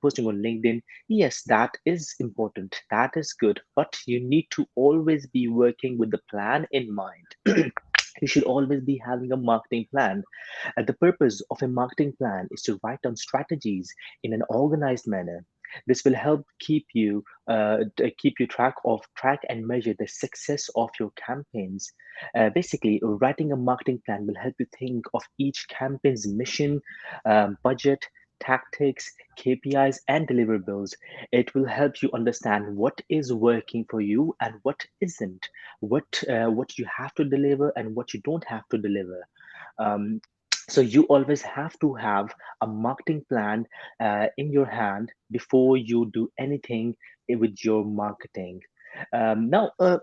posting on LinkedIn. Yes, that is important. That is good. But you need to always be working with the plan in mind. You should always be having a marketing plan. The purpose of a marketing plan is to write down strategies in an organized manner. This will help keep you track and measure the success of your campaigns. Basically, writing a marketing plan will help you think of each campaign's mission, budget, tactics, KPIs, and deliverables. It will help you understand what is working for you and what isn't, what you have to deliver and what you don't have to deliver. Um, so you always have to have a marketing plan in your hand before you do anything with your marketing. Now, Great.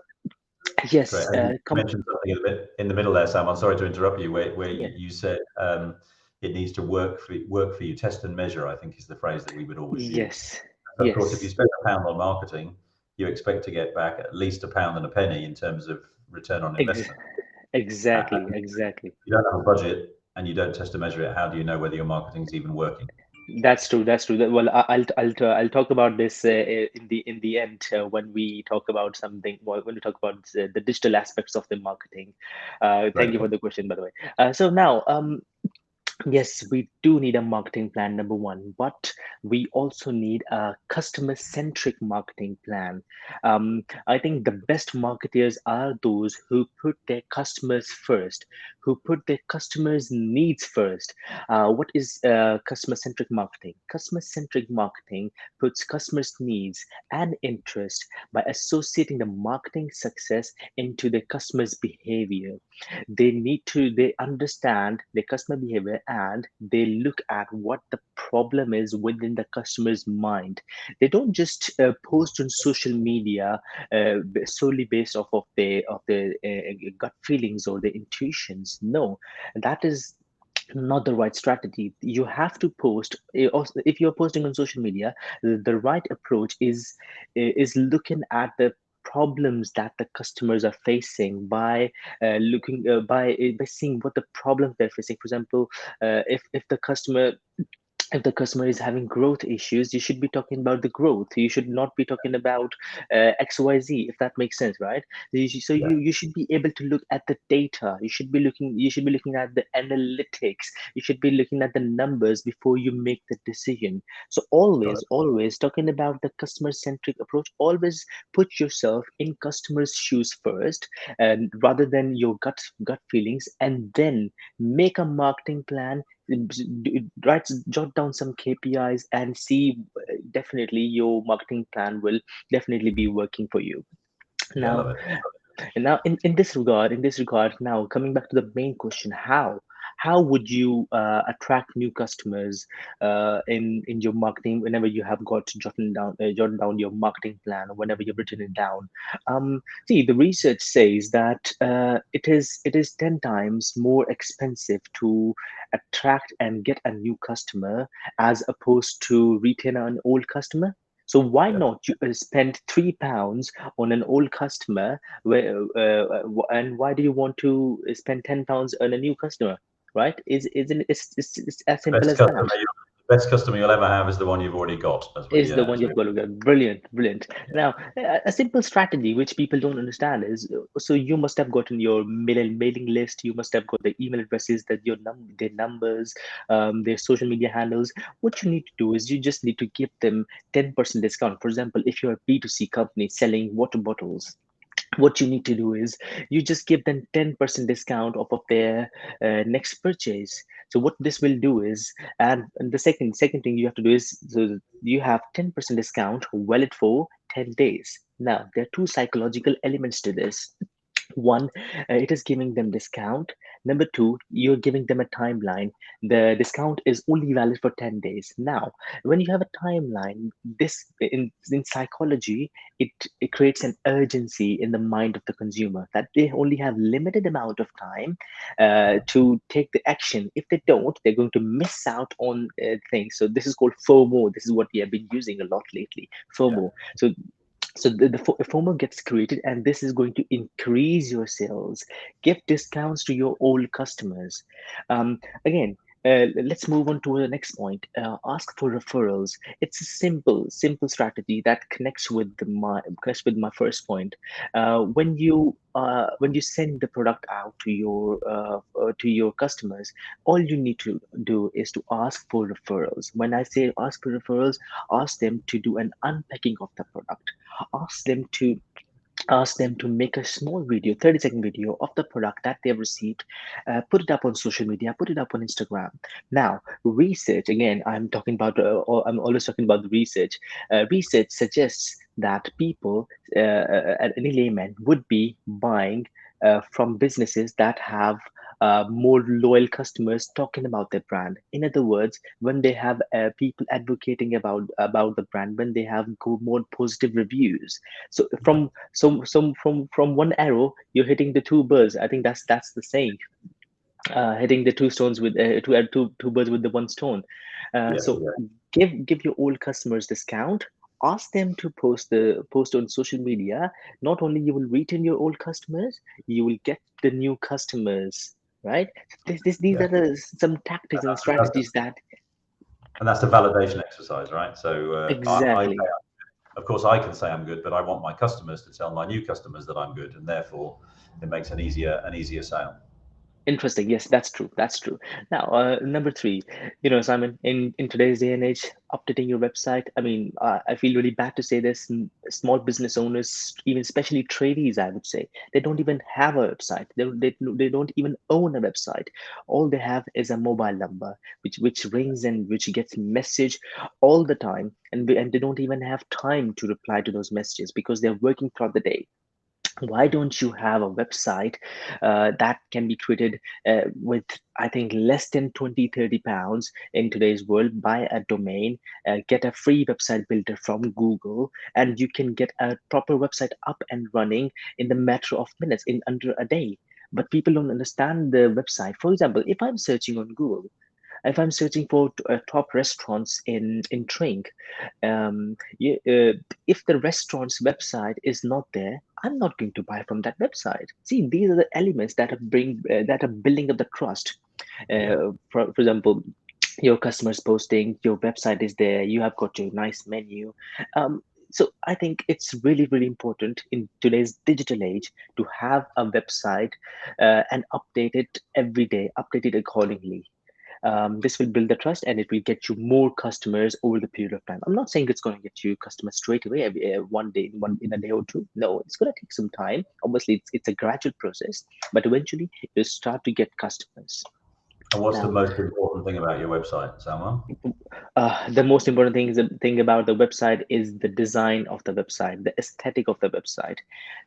yes, And you mentioned something in the middle there, Sam. I'm sorry to interrupt you, where yeah, you said it needs to work for you. Test and measure, I think, is the phrase that we would always use. yes, So of course, if you yes, spend £1 on marketing, you expect to get back at least £1 and a penny in terms of return on ex- investment. exactly, If exactly. you don't have a budget and you don't test and measure it, how do you know whether your marketing is even working? That's true. That's true. Well, I'll talk about this in the end when we talk about something. Well, when we talk about the digital aspects of the marketing. Thank Great. you for the question, by the way. So now, yes, we do need a marketing plan, number one, but we also need a customer centric marketing plan. I think the best marketers are those who put their customers first, who put their customers' needs first. What is customer centric marketing? Customer centric marketing puts customers' needs and interest by associating the marketing success into the customer's behavior. They understand the customer behavior and they look at what the problem is within the customer's mind. They don't just post on social media solely based off of the gut feelings or the intuitions. No, that is not the right strategy. You have to post also, if you're posting on social media, the right approach is looking at the problems that the customers are facing by looking by seeing what the problems they're facing. For example, if the customer is having growth issues, you should be talking about the growth. You should not be talking about XYZ, if that makes sense, right? So Yeah. you should be able to look at the data. You should be looking at the analytics. You should be looking at the numbers before you make the decision. So Got it. always talking about the customer centric approach. Always put yourself in customers' shoes first, and rather than your gut feelings, and then make a marketing plan. Jot down some KPIs and see, definitely your marketing plan will definitely be working for you. Yeah, I Now, love it. in this regard, now coming back to the main question, how would you attract new customers in your marketing whenever you have got jotting down your marketing plan, or whenever you've written it down? See, the research says that it is 10 times more expensive to attract and get a new customer as opposed to retain an old customer. So why Yeah. not you spend £3 on an old customer, and why do you want to spend £10 on a new customer? Right? Isn't it? It's as The simple best as that. customer, the best customer you'll ever have is the one you've already got, Is the one as we you've got to get. Brilliant, brilliant. Now, a simple strategy which people don't understand is, so you must have gotten your mailing list. You must have got the email addresses, that their numbers, their social media handles. What you need to do is you just need to give them 10% discount. For example, if you're a B2C company selling water bottles, what you need to do is you just give them 10% discount off of their next purchase. So what this will do is, and the second thing you have to do is, so you have 10% discount valid for 10 days. Now there are two psychological elements to this. One, it is giving them discount. Number two, you're giving them a timeline. The discount is only valid for 10 days. Now, when you have a timeline, this in psychology, it creates an urgency in the mind of the consumer that they only have limited amount of time to take the action. If they don't, they're going to miss out on things. So this is called FOMO. This is what we have been using a lot lately. yeah. FOMO. So FOMO gets created, and this is going to increase your sales. Give discounts to your old customers. Again, let's move on to the next point. Ask for referrals. It's a simple strategy that connects with my first point. When you send the product out to your customers, all you need to do is to ask for referrals. When I say ask for referrals, ask them to do an unpacking of the product. Ask them to ask them to make a small video, 30-second video of the product that they've received, put it up on social media, put it up on Instagram. Now, research, again, I'm always talking about the research. Research suggests that people, any layman, would be buying from businesses that have more loyal customers talking about their brand. In other words, when they have people advocating about the brand, when they have more positive reviews. So from one arrow, you're hitting the two birds. I think that's the saying. Hitting the two stones with two birds with the one stone. Yeah, So yeah. give your old customers discount. Ask them to post on social media. Not only you will retain your old customers, you will get the new customers. Right? These Yeah. are some tactics and strategies that And that's the validation exercise, right? So exactly. of course, I can say I'm good, but I want my customers to tell my new customers that I'm good, and therefore it makes an easier sale. Interesting. Yes, that's true. That's true. Now, number three, Simon, in today's day and age, updating your website. I mean, I feel really bad to say this. Small business owners, even especially tradies, I would say, they don't even have a website. They don't even own a website. All they have is a mobile number, which rings and which gets message all the time, and they don't even have time to reply to those messages because they're working throughout the day. Why don't you have a website that can be created with, I think, less than 20-30 pounds in today's world? Buy a domain, get a free website builder from Google, and you can get a proper website up and running in the matter of minutes, in under a day. But people don't understand the website. For example, if I'm searching on Google, if I'm searching for top restaurants in Trink, if the restaurant's website is not there, I'm not going to buy from that website. See, these are the elements that are building up the trust. Yeah. For example, your customers posting, your website is there, you have got your nice menu. Um, so I think it's really important in today's digital age to have a website and update it every day, update it accordingly. This will build the trust and it will get you more customers over the period of time. I'm not saying it's going to get you customers straight away, one day, in a day or two. No, it's going to take some time. Obviously, it's a gradual process, but eventually you start to get customers. And what's the Now, most important thing about your website, Salman? the most important thing about the website is the design of the website, the aesthetic of the website.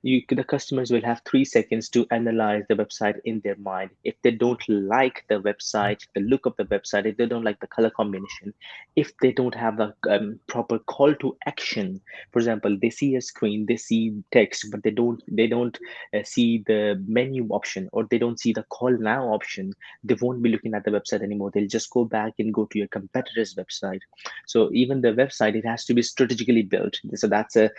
The customers will have 3 seconds to analyze the website in their mind. If they don't like the website, the look of the website, if they don't like the color combination, if they don't have a proper call to action. For example, they see a screen, they see text, but they don't see the menu option, or they don't see the call now option. They won't be looking at the website anymore. They'll just go back and go to your competitor's website. So even the website, it has to be strategically built. So that's a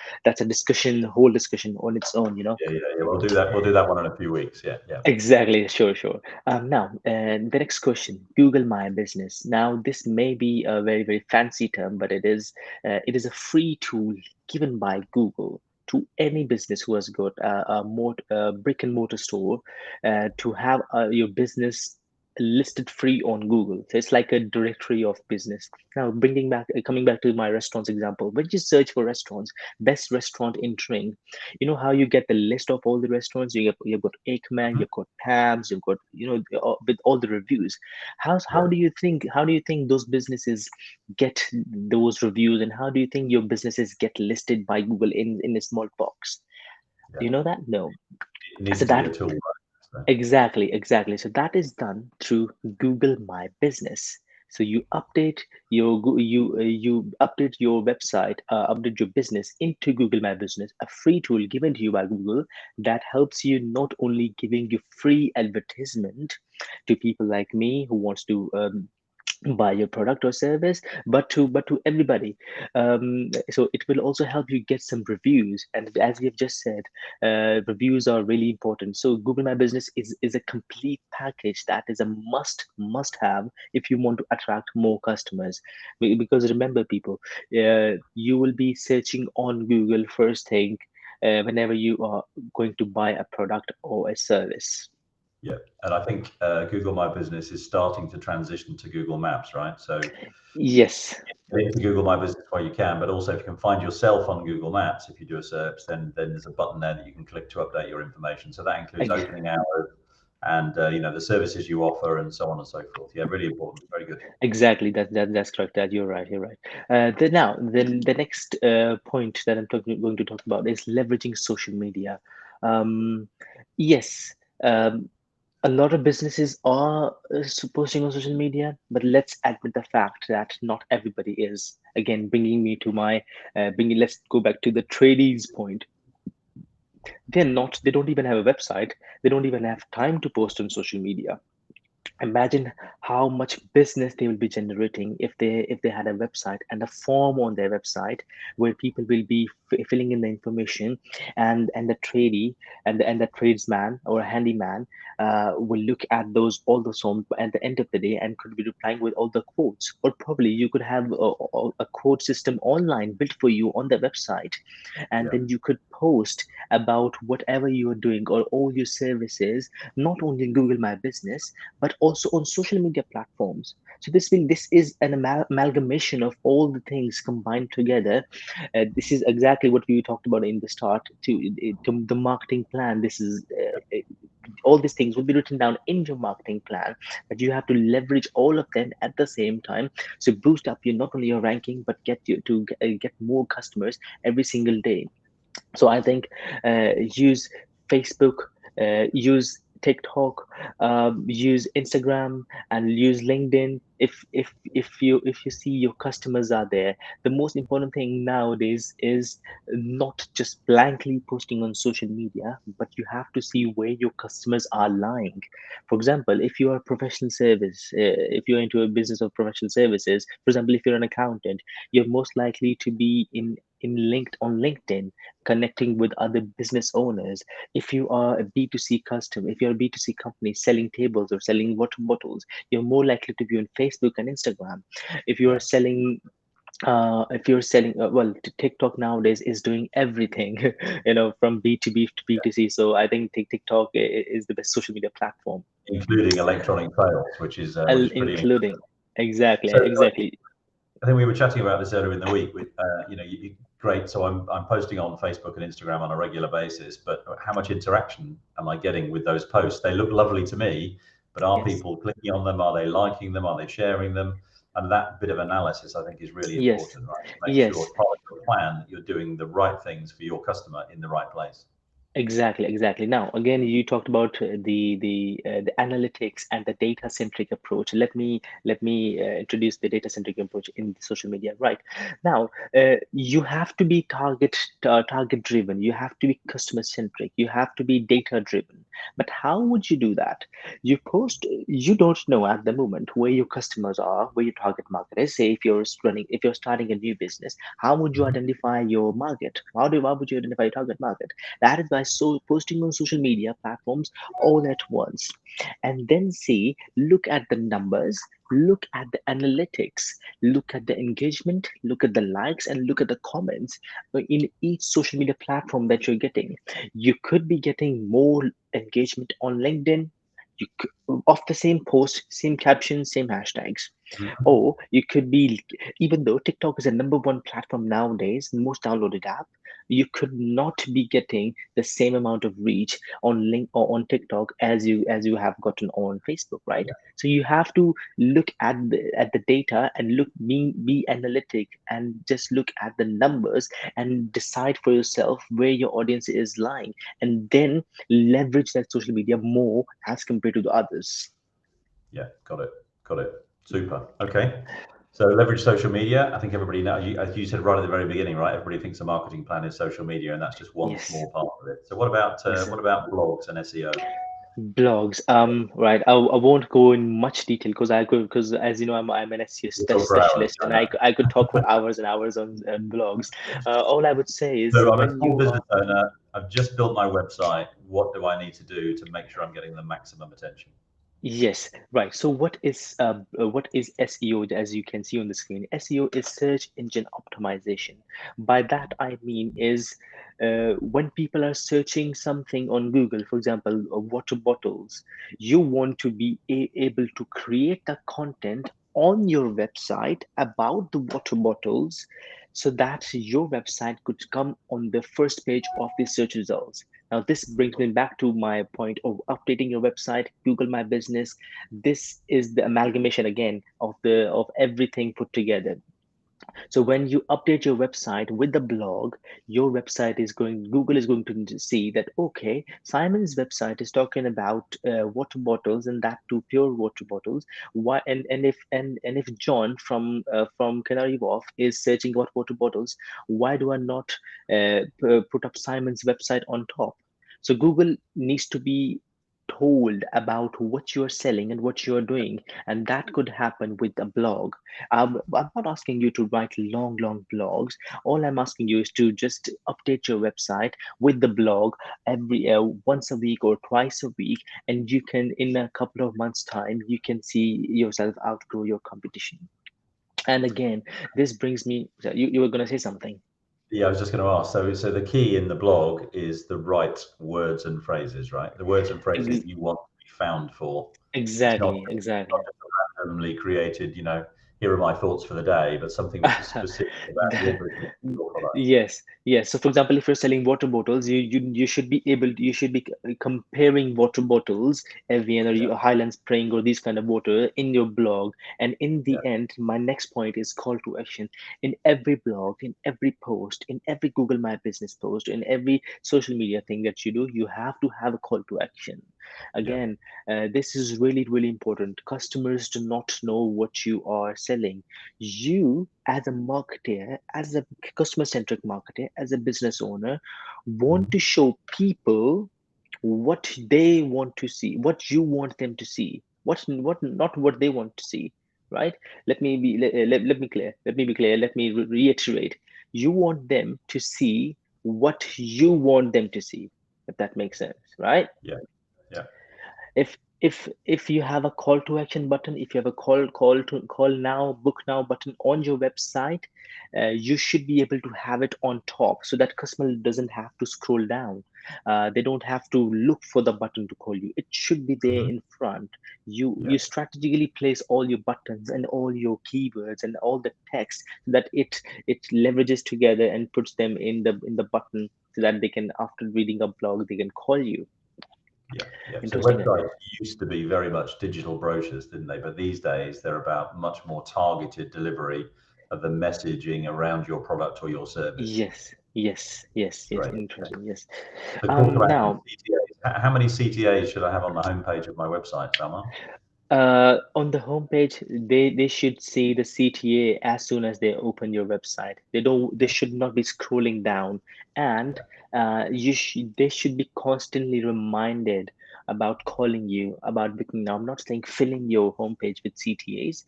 whole discussion on its own. Yeah. We'll do that. We'll do that one in a few weeks. Yeah, yeah. Exactly. Sure. Now, the next question: Google My Business. Now, this may be a very fancy term, but it is a free tool given by Google to any business who has got a brick and mortar store to have your business listed free on Google. So it's like a directory of business. Now, coming back to my restaurants example, when you search for restaurants, best restaurant in Tring, you know how you get the list of all the restaurants. You've got Aikman, Mhm. you've got Tabs, you've got with all the reviews. How Yeah. do you think those businesses get those reviews, and how do you think your businesses get listed by Google in a small box? Do Yeah. you know that? No. It needs So to be a that tool. Right? So, exactly. So that is done through Google My Business. So you update your you update your website, update your business into Google My Business, a free tool given to you by Google that helps you, not only giving you free advertisement to people like me who wants to buy your product or service, but to everybody. So it will also help you get some reviews, and as we have just said, reviews are really important. So Google My Business is a complete package that is a must have if you want to attract more customers. Because remember, people, you will be searching on Google first thing whenever you are going to buy a product or a service. Yeah, and I think Google My Business is starting to transition to Google Maps, right? So Yes. get into Google My Business where you can, but also if you can find yourself on Google Maps, if you do a search, then there's a button there that you can click to update your information. So that includes opening hours and the services you offer and so on and so forth. Yeah, really important. Very good. Exactly, that's correct. That you're right. You're right. Then the next point that going to talk about is leveraging social media. Um, yes, a lot of businesses are posting on social media, but let's admit the fact that not everybody is. Again, bringing me to my bringing. Let's go back to the tradies point. They're not. They don't even have a website. They don't even have time to post on social media. Imagine how much business they will be generating if they had a website and a form on their website where people will be filling in the information, and the tradie and the tradesman or a handyman will look at those all those forms at the end of the day and could be replying with all the quotes. Or probably you could have a quote system online built for you on the website, and Yeah. then you could post about whatever you are doing or all your services, not only in Google My Business but also on social media platforms. So this is an amalgamation of all the things combined together. This is exactly what we talked about in the start to the marketing plan. This is all these things will be written down in your marketing plan, but you have to leverage all of them at the same time. So boost up your not only your ranking but get you to get more customers every single day. So I think use Facebook, use TikTok, use Instagram, and use LinkedIn. If you see your customers are there, the most important thing nowadays is not just blankly posting on social media, but you have to see where your customers are lying. For example, if you are a professional service, if you're into a business of professional services, for example, if you're an accountant, you're most likely to be in linked on LinkedIn, connecting with other business owners. If you are a B2C customer, if you're a B2C company selling tables or selling water bottles, you're more likely to be on Facebook and Instagram. If you are Yeah. selling if you're selling well, TikTok nowadays is doing everything from B2B to B2C. So I think TikTok is the best social media platform. Including electronic sales, which is pretty. Including, exactly, So exactly. I think we were chatting about this earlier in the week. With great. So I'm posting on Facebook and Instagram on a regular basis, but how much interaction am I getting with those posts? They look lovely to me, but are Yes, people clicking on them? Are they liking them? Are they sharing them? And that bit of analysis, I think, is really yes, important, right? To make sure yes. as part of your plan that you're doing the right things for your customer in the right place. Exactly, exactly. Now, again, you talked about the analytics and the data centric approach. Let me introduce the data centric approach in social media. Right now, you have to be target driven. You have to be customer centric. You have to be data driven. But how would you do that? You post. You don't know at the moment where your customers are, where your target market is. Say if you're starting a new business, how would you Mhm. identify your market? How would you identify your target market? That is by posting on social media platforms all at once. And then see, look at the numbers, look at the analytics, look at the engagement, look at the likes, and look at the comments in each social media platform that you're getting. You could be getting more engagement on LinkedIn. Of the same post, same caption, same hashtags. Or you could be, even though TikTok is a number one platform nowadays, most downloaded app, you could not be getting the same amount of reach on link or on TikTok as you have gotten on Facebook, right? So you have to look at the data and be analytic and just look at the numbers and decide for yourself where your audience is lying, and then leverage that social media more as compared to the others. Yeah, got it. Got it. Super. Okay. So leverage social media. I think everybody now, as you said right at the very beginning, right? Everybody thinks a marketing plan is social media, and that's just one Yes. small part of it. So what about Exactly. blogs and SEO? Blogs. Right. I won't go in much detail because as you know I'm an SEO We'll talk for hours. specialist, I and know. I could talk for hours and hours on blogs. All I would say is So I'm a when small you are business owner. I've just built my website. What do I need to do to make sure I'm getting the maximum attention? yes, right. So what is SEO as you can see on the screen? SEO is search engine optimization. By that I mean is when people are searching something on Google, for example, water bottles, you want to be able to create the content on your website about the water bottles so that your website could come on the first page of the search results. Now, this brings me back to my point of updating your website, Google My Business. This is the amalgamation again of everything put together. So when you update your website with the blog, your website is going, Google is going to see that, okay, Simon's website is talking about water bottles and that too pure water bottles. Why, and if John from Canary Wharf is searching about water bottles, why do I not put up Simon's website on top? So Google needs to be told about what you are selling and what you are doing, and that could happen with a blog. I'm not asking you to write long blogs. All I'm asking you is to just update your website with the blog every once a week or twice a week, and you can, in a couple of months' time, you can see yourself outgrow your competition. And again, this brings me. You were gonna say something. Yeah, I was just going to ask. So the key in the blog is the right words and phrases, right? The words and phrases Ex- you want to be found for. It's not Exactly, not exactly. just a randomly created, here are my thoughts for the day, but something which is specific about your business, your product. Yes, yes. So, for example, if you're selling water bottles, you should be able you should be comparing water bottles, Evian or Yeah, Highland Spring or these kind of water in your blog. And in yeah, the end, my next point is call to action. In every blog, in every post, in every Google My Business post, in every social media thing that you do, you have to have a call to action. yeah. Again, this is really important. Customers do not know what you are selling. You as a marketer, as a customer centric marketer, as a business owner, want to Mhm. show people what they want to see, what you want them to see, what not what they want to see, right? Let me be clear, let me reiterate. You want them to see what you want them to see, if that makes sense, right? Yeah, yeah, If you have a call to action button, if you have a call now, book now button on your website, you should be able to have it on top so that customer doesn't have to scroll down. They don't have to look for the button to call you. It should be there hmm, in front. You yeah, strategically place all your buttons and all your keywords and all the text so that it leverages together and puts them in the button so that they can, after reading a blog, they can call you. yeah, yeah. So Interesting. websites used to be very much digital brochures, didn't they? But these days they're about much more targeted delivery of the messaging around your product or your service. Yes. Great. Okay. Interesting. Yes. The call to action, Now, CTAs. How many CTAs should I have on the homepage of my website, Salman? on the homepage, they should see the CTA as soon as they open your website. They Yeah, should not be scrolling down, and they should be constantly reminded about calling you about booking. Now, I'm not saying filling your homepage with CTAs,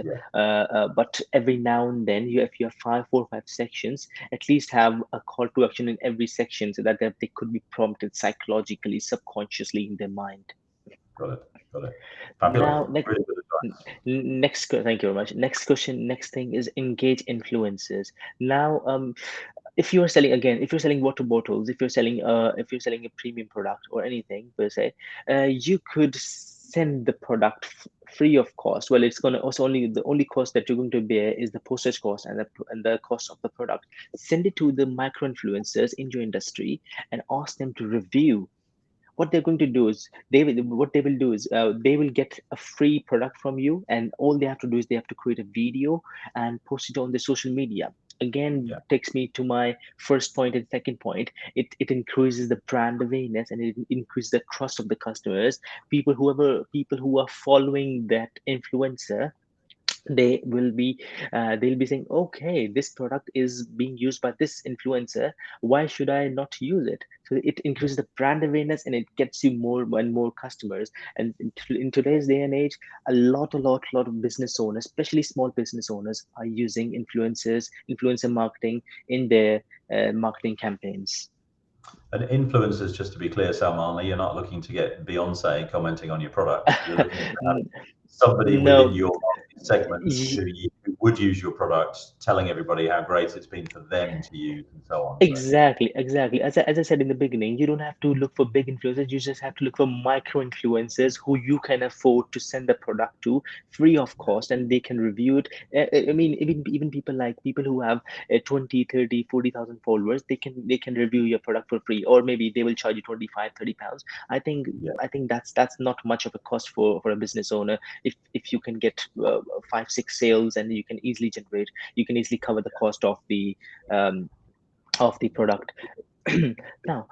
yeah, but every now and then, if you have 4 or 5 sections, at least have a call to action in every section so that they could be prompted psychologically, subconsciously in their mind. got it, got it. Fabulous. Now, Really good advice. thank you very much. Next question, next thing is engage influencers. Now, if you are selling, again, if you're selling water bottles, if you're selling a premium product or anything per se, you could send the product free of cost. Well, it's gonna also, only the only cost that you're going to bear is the postage cost and the cost of the product. Send it to the micro influencers in your industry and ask them to review. What they're going to do is, they will get a free product from you, and all they have to do is they have to create a video and post it on the social media. Again, Yeah, takes me to my first point and second point. It increases the brand awareness, and it increases the trust of the customers. People who are following that influencer, They'll be saying, okay, this product is being used by this influencer, why should I not use it? So it Yeah. increases the brand awareness and it gets you more and more customers. And in today's day and age, a lot of business owners, especially small business owners, are using influencer marketing in their marketing campaigns. And influencers, just to be clear, Salman, you're not looking to get Beyonce commenting on your product. You're looking to have somebody within No. your market segments who would use your product, telling everybody how great it's been for them to use and so on. So, Exactly, exactly. As I said in the beginning, you don't have to look for big influencers. You just have to look for micro influencers who you can afford to send the product to free of cost, and they can review it. I mean, even people like people who have 20, 30, 40,000 followers, they can review your product for free, or maybe they will charge you 25, 30 pounds. I think yeah. I think that's not much of a cost for a business owner. If you can get 5, 6 sales, and you can easily cover the cost um, of the product. Now,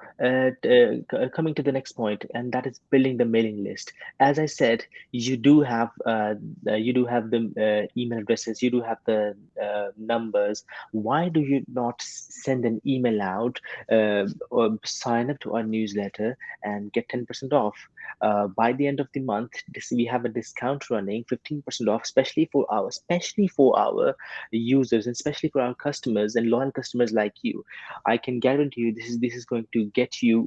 coming to the next point, and that is building the mailing list. As I said, you do have the email addresses, you do have the numbers. Why do you not send an email out, or sign up to our newsletter and get 10% off? By the end of the month, we have a discount running, 15% off, especially for our users, and especially for our customers and loyal customers like you. I can guarantee you this is going to get your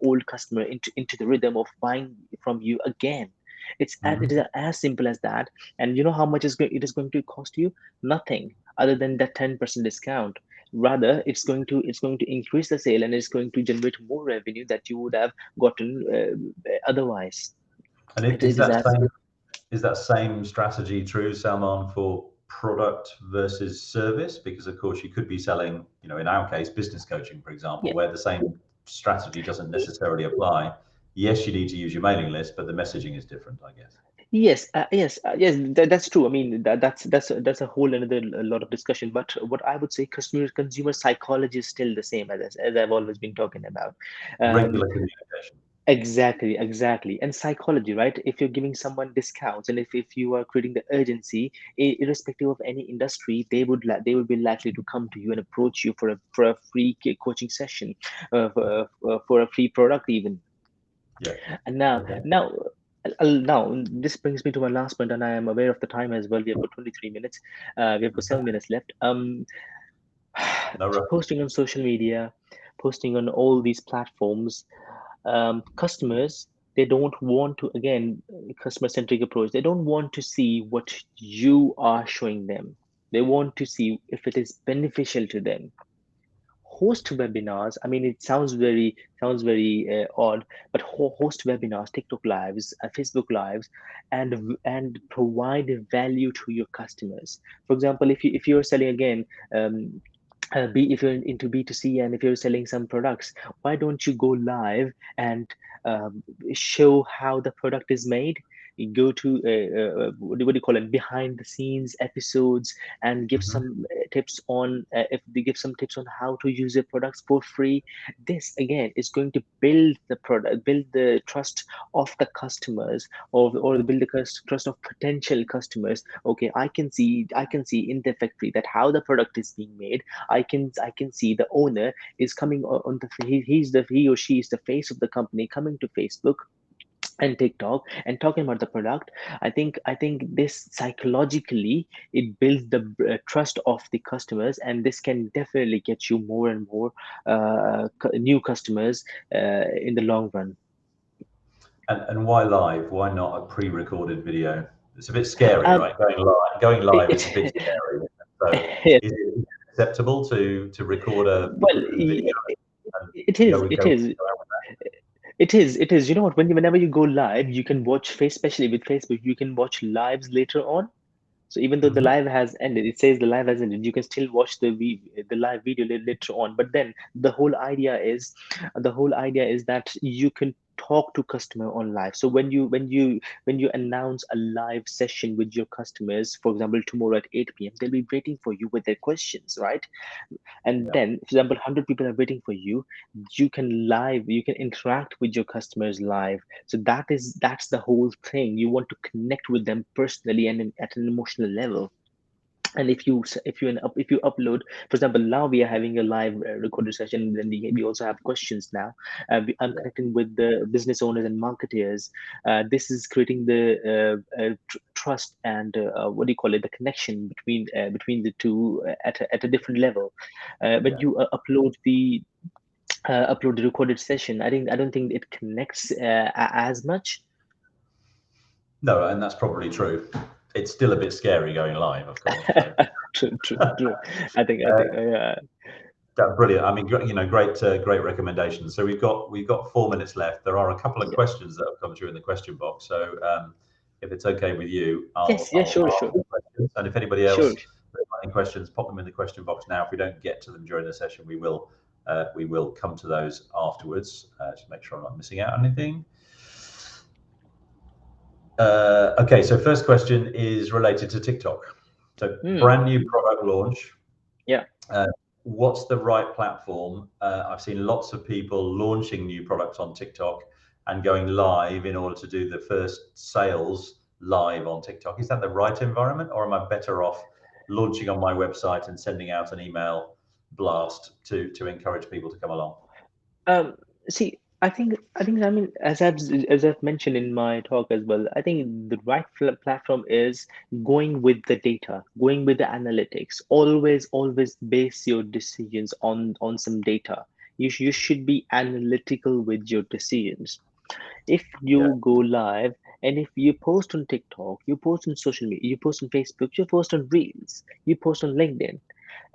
old customer into the rhythm of buying from you again. It is Mhm. as simple as that. And you know how much it is going to cost you? Nothing other than that 10% discount. Rather, it's going to increase the sale, and it's going to generate more revenue that you would have gotten otherwise. And It is as is that same strategy true, Salman, for product versus service? Because of course you could be selling, in our case, business coaching, for example, Yeah. where the same strategy doesn't necessarily apply. Yes, you need to use your mailing list, but the messaging is different, I guess. Yes, that's true. I mean, that's a whole another a lot of discussion. But what I would say, consumer psychology is still the same, as I've always been talking about. Um, Regular communication. exactly. And psychology, right? If you're giving someone discounts, and if you are creating the urgency, irrespective of any industry, they would be likely to come to you and approach you for a free coaching session, for a free product even. Yeah. And now, Okay. this brings me to my last point, and I am aware of the time as well. We have got 23 minutes. We have got 7 minutes left. No rush. Posting on social media, posting on all these platforms. Customers, they don't want to, again, customer centric approach. They don't want to see what you are showing them. They want to see if it is beneficial to them. Host webinars, I mean, it sounds very odd, but host webinars, TikTok lives, Facebook lives, and provide value to your customers. For example, if you're selling again, um, if you're into B2C, and if you're selling some products, why don't you go live and show how the product is made? You go to what do you call it, behind the scenes episodes, and give Mhm. some tips on, if they give some tips on how to use your products for free. This again is going to build the trust of the customers, or build the trust of potential customers. Okay, I can see in the factory that how the product is being made. I can see the owner is coming on he or she is the face of the company, coming to Facebook and TikTok and talking about the product. I think this psychologically, it builds the trust of the customers, and this can definitely get you more and more new customers in the long run. And why live? Why not a pre-recorded video? It's a bit scary, Um, right? Going live is a bit it, scary. So yes, is it acceptable to record well, a video and it is. go It go is. out with It is. You know what? Whenever you go live, you can watch especially with Facebook, you can watch lives later on. So even though that? the Mhm. live has ended, it says the live has ended. You can still watch the live video later on. But then the whole idea is that you can talk to customer on live. So when you announce a live session with your customers, for example, tomorrow at 8 p.m., they'll be waiting for you with their questions, right? And Yeah. then, for example, 100 people are waiting for you. You can interact with your customers live. So that's the whole thing. You want to connect with them personally and at an emotional level. And if you upload, for example, now we are having a live recorded session, then we also have questions now. I'm Yeah. connecting with the business owners and marketers. This is creating the trust and what do you call it, the connection between the two at a different level. When Yeah. you upload the recorded session, I don't think it connects as much. No, and that's probably true. It's still a bit scary going live, of course. So, True. I think brilliant. I mean, great recommendations. So we've got 4 minutes left. There are a couple of yeah. questions that have come through in the question box. So if it's okay with you, Yes, yeah, I'll sure, ask sure, the questions, and if anybody sure. else has any questions, pop them in the question box now. If we don't get to them during the session, we will come to those afterwards. Just make sure I'm not missing out on anything. Okay, so first question is related to TikTok. So brand new product launch. Yeah. What's the right platform? I've seen lots of people launching new products on TikTok and going live in order to do the first sales live on TikTok. Is that the right environment, or am I better off launching on my website and sending out an email blast to encourage people to come along? Um, See, I mean, as I've mentioned in my talk as well, I think the right platform is going with the data, going with the analytics. Always base your decisions on some data. You should be analytical with your decisions. If Yeah, you go live and if you post on TikTok, you post on social media, you post on Facebook, you post on Reels, you post on LinkedIn,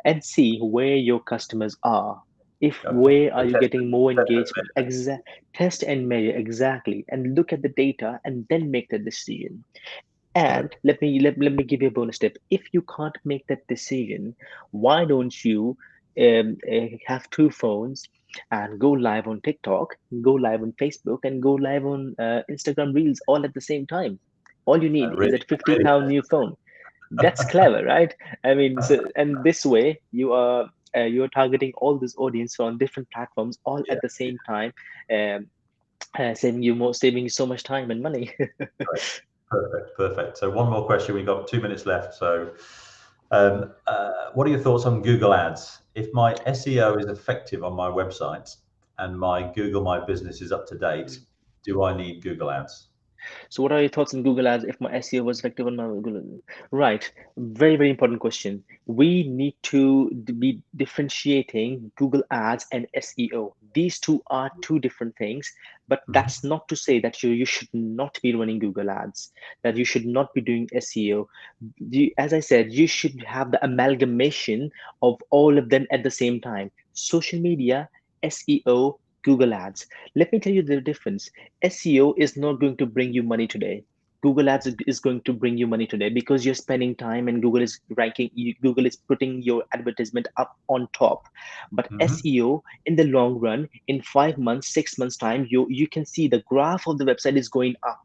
and see where your customers are. If okay. where are So you test, getting more test and engagement? measure. Test and measure exactly, and look at the data, and then make the decision. And Correct. let me give you a bonus tip. If you can't make that decision, why don't you have two phones and go live on TikTok, go live on Facebook, and go live on Instagram Reels all at the same time? All you need And is really, a 50 really pound new phone. That's clever, right? I mean, so, and this way you're targeting all this audience on different platforms all yeah. at the same time, um, saving you so much time and money. Great. Perfect. Perfect. So one more question. We've got 2 minutes left. So, what are your thoughts on Google Ads? If my SEO is effective on my website and my Google My Business is up to date, do I need Google Ads? So, what are your thoughts on Google Ads if my SEO was effective on my Google? Right, very important question. We need to be differentiating Google Ads and SEO. These two are two different things, but Mhm. that's not to say that you should not be running Google Ads, that you should not be doing SEO. As I said, you should have the amalgamation of all of them at the same time. Social media, SEO, Google Ads. Let me tell you the difference. SEO is not going to bring you money today. Google Ads is going to bring you money today because you're spending time and Google is putting your advertisement up on top. But Mhm. SEO in the long run, in 5 months, 6 months time, you can see the graph of the website is going up.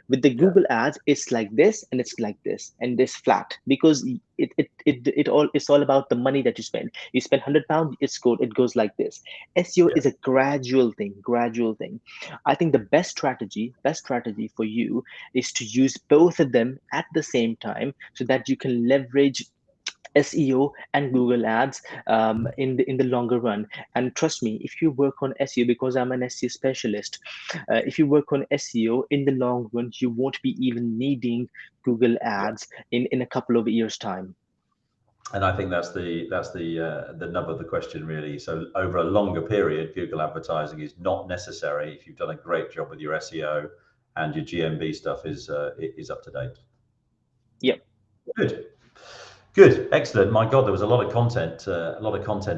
With the Yeah. Google Ads, it's like this and it's like this and this flat because it's all about the money that you spend. You spend £100, it goes like this. SEO Yeah. is a gradual thing. I think the best strategy for you is to use both of them at the same time so that you can leverage SEO and Google Ads in the longer run. And trust me, if you work on SEO, because I'm an SEO specialist, if you work on SEO in the long run, you won't be even needing Google Yeah. Ads in a couple of years' time. And I think that's the nub of the question, really. So over a longer period, Google advertising is not necessary if you've done a great job with your SEO and your GMB stuff is up to date. Yep. Good. Good, excellent. My God, there was a lot of content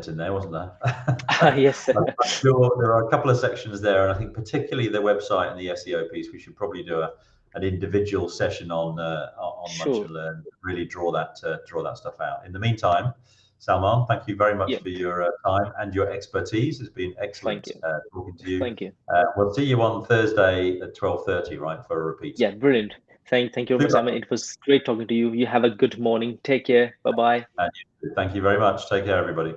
in there, wasn't there? Yes. I'm sure there are a couple of sections there, and I think particularly the website and the SEO piece, we should probably do an individual session on Munch Sure. and Learn, really draw that stuff out. In the meantime, Salman, thank you very much Yeah. for your time and your expertise. It's been excellent Thank you. talking to you. Thank you. We'll see you on Thursday at 12:30, right, for a repeat. Yeah, brilliant. Thank you very much, Super. Simon. It was great talking to you. You have a good morning. Take care. Bye-bye. Thank you very much. Take care, everybody.